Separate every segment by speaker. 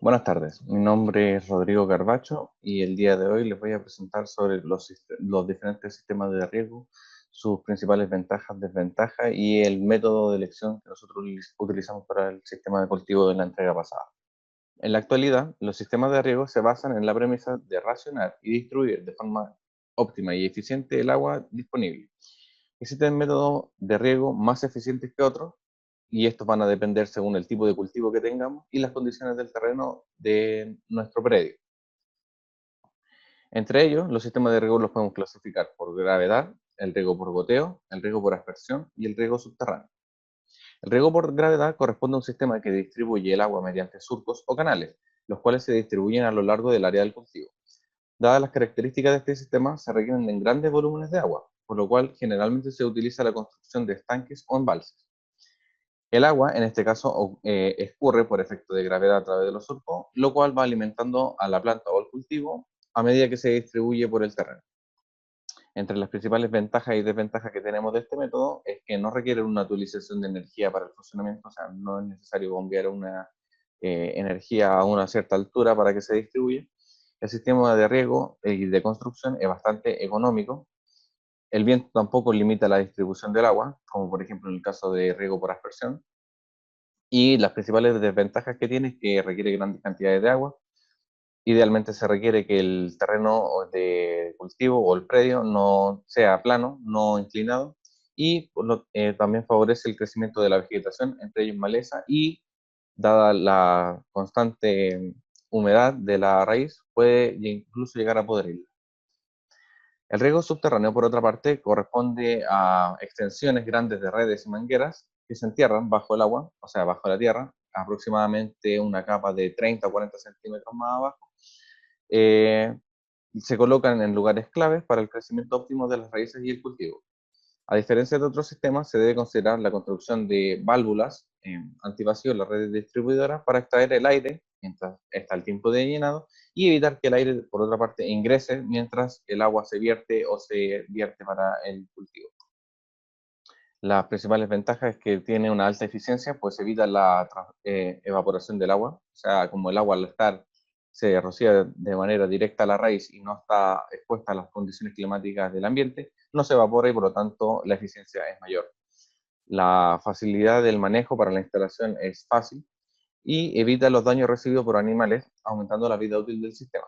Speaker 1: Buenas tardes, mi nombre es Rodrigo Carbacho y el día de hoy les voy a presentar sobre los diferentes sistemas de riego, sus principales ventajas, desventajas y el método de elección que nosotros utilizamos para el sistema de cultivo de la entrega pasada. En la actualidad, los sistemas de riego se basan en la premisa de racionar y distribuir de forma óptima y eficiente el agua disponible. Existen métodos de riego más eficientes que otros y estos van a depender según el tipo de cultivo que tengamos y las condiciones del terreno de nuestro predio. Entre ellos, los sistemas de riego los podemos clasificar por gravedad, el riego por goteo, el riego por aspersión y el riego subterráneo. El riego por gravedad corresponde a un sistema que distribuye el agua mediante surcos o canales, los cuales se distribuyen a lo largo del área del cultivo. Dadas las características de este sistema, se requieren en grandes volúmenes de agua, por lo cual generalmente se utiliza la construcción de estanques o embalses. El agua, en este caso, escurre por efecto de gravedad a través de los surcos, lo cual va alimentando a la planta o al cultivo a medida que se distribuye por el terreno. Entre las principales ventajas y desventajas que tenemos de este método es que no requiere una utilización de energía para el funcionamiento, o sea, no es necesario bombear una energía a una cierta altura para que se distribuya. El sistema de riego y de construcción es bastante económico. El viento tampoco limita la distribución del agua, como por ejemplo en el caso de riego por aspersión. Y las principales desventajas que tiene es que requiere grandes cantidades de agua. Idealmente se requiere que el terreno de cultivo o el predio no sea plano, no inclinado, y también favorece el crecimiento de la vegetación, entre ellos maleza, y dada la constante humedad de la raíz, puede incluso llegar a podrirla. El riego subterráneo, por otra parte, corresponde a extensiones grandes de redes y mangueras que se entierran bajo el agua, o sea, bajo la tierra, aproximadamente una capa de 30 o 40 centímetros más abajo. Eh, Se colocan en lugares claves para el crecimiento óptimo de las raíces y el cultivo. A diferencia de otros sistemas, se debe considerar la construcción de válvulas antivacío en las redes distribuidoras para extraer el aire mientras está el tiempo de llenado y evitar que el aire, por otra parte, ingrese mientras el agua se vierte o se vierte para el cultivo. Las principales ventajas es que tiene una alta eficiencia, pues evita la evaporación del agua, o sea, como el agua al estar se rocía de manera directa a la raíz y no está expuesta a las condiciones climáticas del ambiente, no se evapora y por lo tanto la eficiencia es mayor. La facilidad del manejo para la instalación es fácil y evita los daños recibidos por animales, aumentando la vida útil del sistema.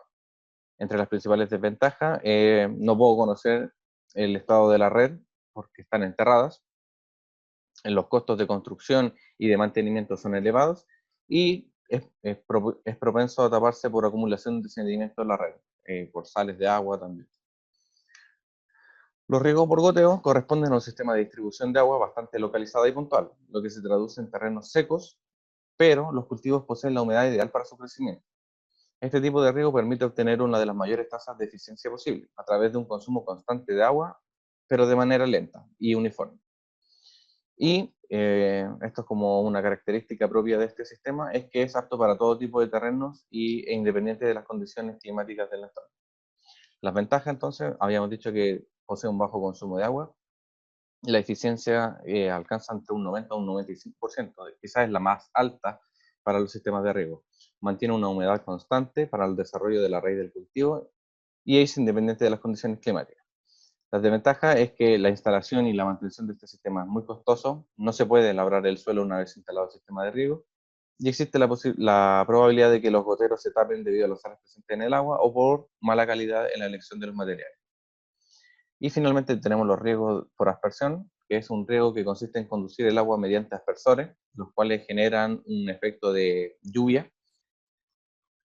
Speaker 1: Entre las principales desventajas, no puedo conocer el estado de la red porque están enterradas, los costos de construcción y de mantenimiento son elevados y es propenso a taparse por acumulación de sedimentos en la red, por sales de agua también. Los riegos por goteo corresponden a un sistema de distribución de agua bastante localizada y puntual, lo que se traduce en terrenos secos, pero los cultivos poseen la humedad ideal para su crecimiento. Este tipo de riego permite obtener una de las mayores tasas de eficiencia posible, a través de un consumo constante de agua, pero de manera lenta y uniforme. Y esto es como una característica propia de este sistema, es que es apto para todo tipo de terrenos e independiente de las condiciones climáticas del entorno. Las ventajas entonces, habíamos dicho que posee un bajo consumo de agua, la eficiencia alcanza entre un 90 a un 95%, quizás es la más alta para los sistemas de riego. Mantiene una humedad constante para el desarrollo de la raíz del cultivo y es independiente de las condiciones climáticas. La desventaja es que la instalación y la mantención de este sistema es muy costoso, no se puede labrar el suelo una vez instalado el sistema de riego, y existe la probabilidad de que los goteros se tapen debido a los sales presentes en el agua o por mala calidad en la elección de los materiales. Y finalmente tenemos los riegos por aspersión, que es un riego que consiste en conducir el agua mediante aspersores, los cuales generan un efecto de lluvia.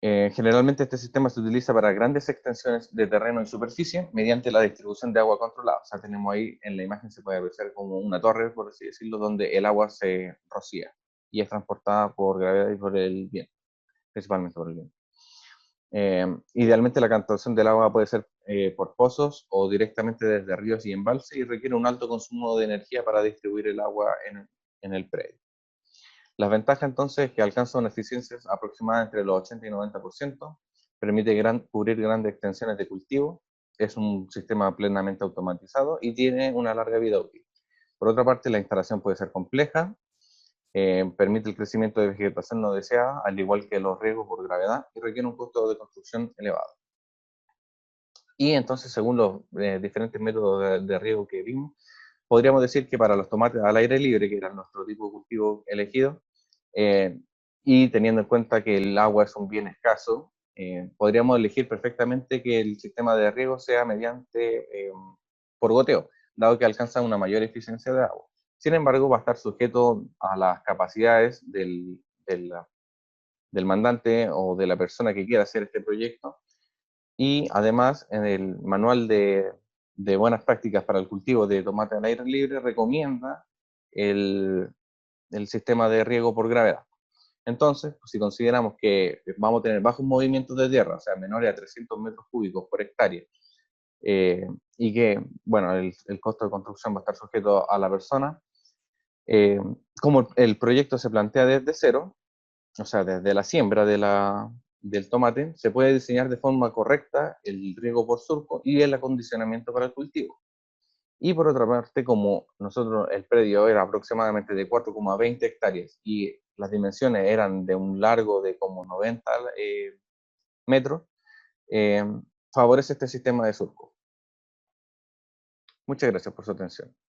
Speaker 1: Generalmente este sistema se utiliza para grandes extensiones de terreno y superficie mediante la distribución de agua controlada. O sea, tenemos ahí en la imagen se puede apreciar como una torre, por así decirlo, donde el agua se rocía y es transportada por gravedad y por el viento, principalmente por el viento. Idealmente la captación del agua puede ser por pozos o directamente desde ríos y embalses y requiere un alto consumo de energía para distribuir el agua en el predio. Las ventajas entonces es que alcanza una eficiencia aproximada entre los 80 y 90%, permite cubrir grandes extensiones de cultivo, es un sistema plenamente automatizado y tiene una larga vida útil. Por otra parte, la instalación puede ser compleja, permite el crecimiento de vegetación no deseada, al igual que los riegos por gravedad, y requiere un costo de construcción elevado. Y entonces, según los diferentes métodos de riego que vimos, podríamos decir que para los tomates al aire libre, que era nuestro tipo de cultivo elegido, eh, y teniendo en cuenta que el agua es un bien escaso, podríamos elegir perfectamente que el sistema de riego sea mediante por goteo, dado que alcanza una mayor eficiencia de agua. Sin embargo, va a estar sujeto a las capacidades del mandante o de la persona que quiera hacer este proyecto, y además en el manual de buenas prácticas para el cultivo de tomate al aire libre recomienda el, el sistema de riego por gravedad. Entonces, pues, si consideramos que vamos a tener bajos movimientos de tierra, o sea, menores a 300 metros cúbicos por hectárea, eh, y que, bueno, el costo de construcción va a estar sujeto a la persona, eh, como el proyecto se plantea desde cero, o sea, desde la siembra del tomate, se puede diseñar de forma correcta el riego por surco y el acondicionamiento para el cultivo. Y por otra parte, como nosotros el predio era aproximadamente de 4,20 hectáreas y las dimensiones eran de un largo de como 90 metros, eh, favorece este sistema de surco. Muchas gracias por su atención.